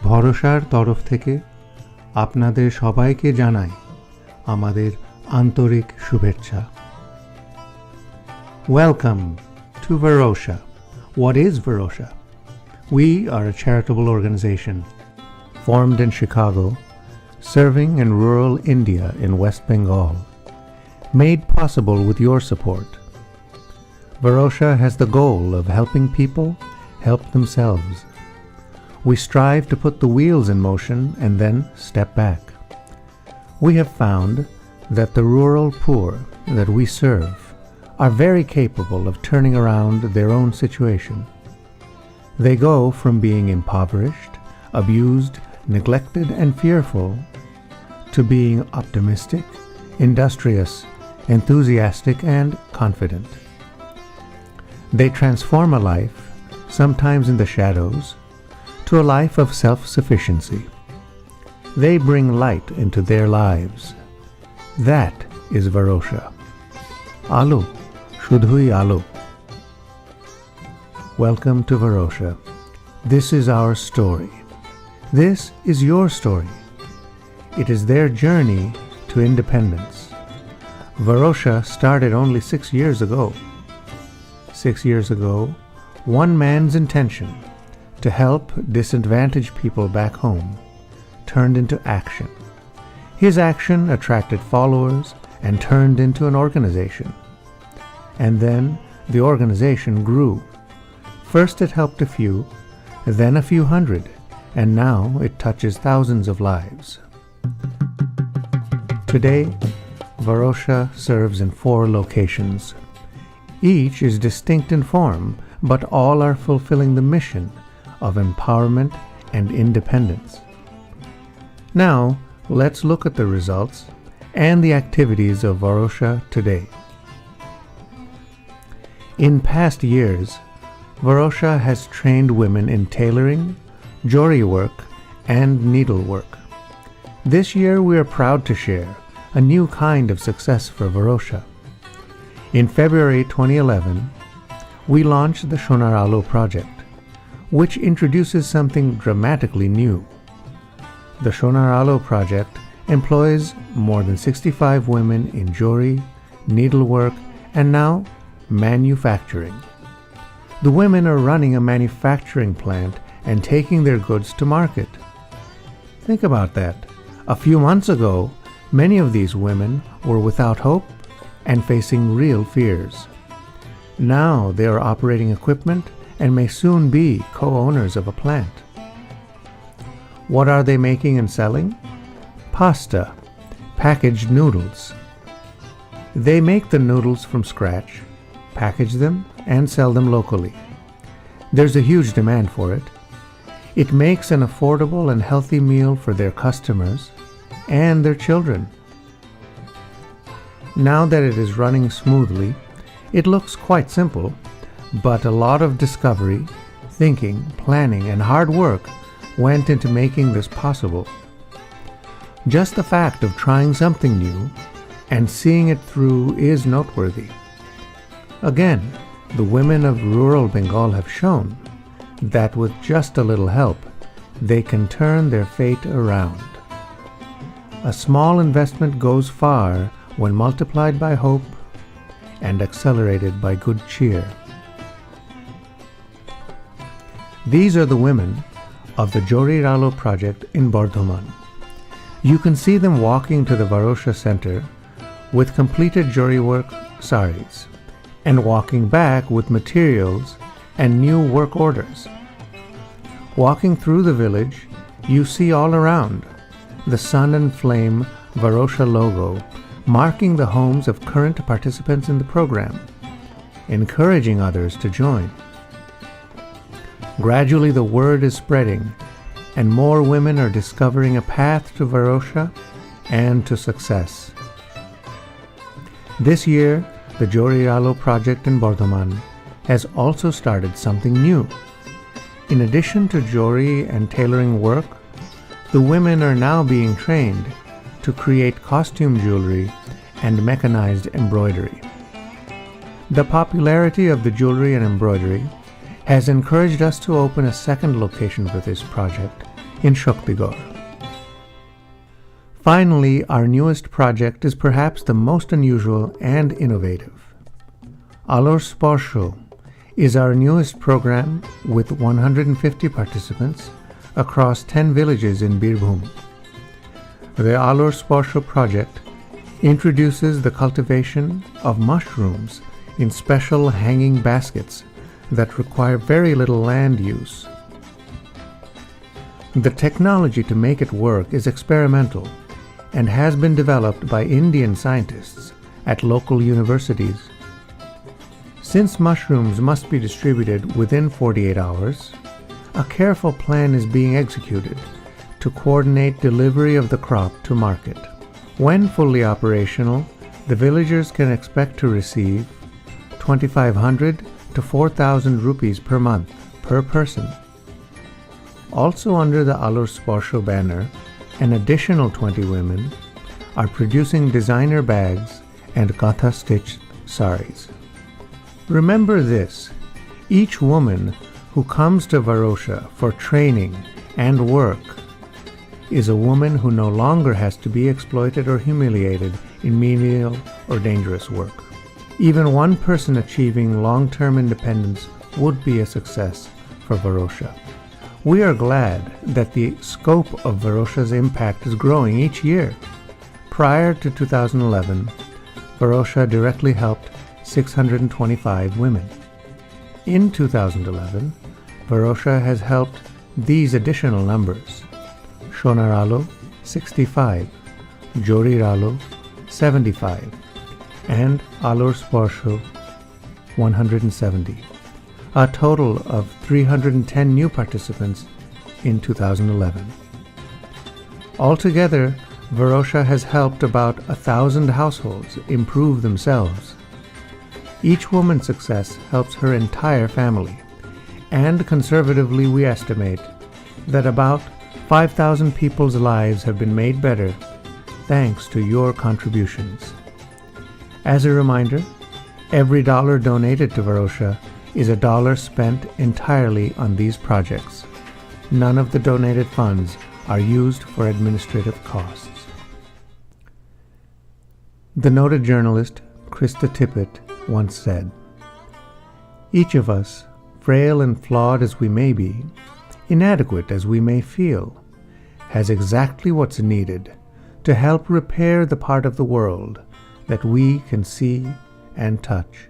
ভরসার তরফ থেকে আপনাদের সবাইকে জানাই আমাদের আন্তরিক শুভেচ্ছা। Welcome to Varosha. What is Varosha? We are a charitable organization formed in Chicago, serving in rural India in West Bengal, made possible with your support. Varosha has the goal of helping people help themselves. We strive to put the wheels in motion and then step back. We have found that the rural poor that we serve are very capable of turning around their own situation. They go from being impoverished, abused, neglected, and fearful to being optimistic, industrious, enthusiastic, and confident. They transform a life, sometimes in the shadows, to a life of self-sufficiency. They bring light into their lives. That is Varosha. Alo, shudhui alo. Welcome to Varosha. This is our story. This is your story. It is their journey to independence. Varosha started only 6 years ago. 6 years ago, one man's intention to help disadvantaged people back home turned into action. His action attracted followers and turned into an organization. And then the organization grew. First it helped a few, then a few hundred, and now it touches thousands of lives. Today, Varosha serves in 4 locations. Each is distinct in form, but all are fulfilling the mission of empowerment and independence. Now, let's look at the results and the activities of Varosha today. In past years, Varosha has trained women in tailoring, jewelry work, and needlework. This year we are proud to share a new kind of success for Varosha. In February 2011, we launched the Shonaralo project, which introduces something dramatically new. The Shonaralo project employs more than 65 women in jewelry, needlework, and now manufacturing. The women are running a manufacturing plant and taking their goods to market. Think about that. A few months ago, many of these women were without hope and facing real fears. Now they are operating equipment and may soon be co-owners of a plant. What are they making and selling? Pasta, packaged noodles. They make the noodles from scratch, package them, and sell them locally. There's a huge demand for it. It makes an affordable and healthy meal for their customers and their children. Now that it is running smoothly, it looks quite simple, but a lot of discovery, thinking, planning, and hard work went into making this possible. Just the fact of trying something new and seeing it through is noteworthy. Again, the women of rural Bengal have shown that with just a little help, they can turn their fate around. A small investment goes far when multiplied by hope and accelerated by good cheer. These are the women of the Joriralo project in Bardhaman. You can see them walking to the Varosha Center with completed jewelry work saris and walking back with materials and new work orders. Walking through the village, you see all around the sun and flame Varosha logo marking the homes of current participants in the program, encouraging others to join. Gradually the word is spreading and more women are discovering a path to Varosha and to success. This year, the Joriralo project in Bardhaman has also started something new. In addition to jewelry and tailoring work, the women are now being trained to create costume jewelry and mechanized embroidery. The popularity of the jewelry and embroidery has encouraged us to open a second location for this project in Shaktigor. Finally, our newest project is perhaps the most unusual and innovative. Alor Sporsho is our newest program with 150 participants across 10 villages in Birbhum. The Alor Sporsho project introduces the cultivation of mushrooms in special hanging baskets that require very little land use. The technology to make it work is experimental and has been developed by Indian scientists at local universities. Since mushrooms must be distributed within 48 hours, a careful plan is being executed to coordinate delivery of the crop to market. When fully operational, the villagers can expect to receive 2,500 to 4,000 rupees per month per person. Also under the Alor Sporsho banner, an additional 20 women are producing designer bags and gatha-stitched saris. Remember this, each woman who comes to Varosha for training and work is a woman who no longer has to be exploited or humiliated in menial or dangerous work. Even one person achieving long-term independence would be a success for Varosha. We are glad that the scope of Varosha's impact is growing each year. Prior to 2011, Varosha directly helped 625 women. In 2011, Varosha has helped these additional numbers: Shonaralo 65, Joriralo 75, and Alor Sporsho 170. A total of 310 new participants in 2011. Altogether, Varosha has helped about 1,000 households improve themselves. Each woman's success helps her entire family, and conservatively we estimate that about 5,000 people's lives have been made better thanks to your contributions. As a reminder, every dollar donated to Varosha is a dollar spent entirely on these projects. None of the donated funds are used for administrative costs. The noted journalist Krista Tippett once said, "Each of us, frail and flawed as we may be, inadequate as we may feel, has exactly what's needed to help repair the part of the world that we can see and touch."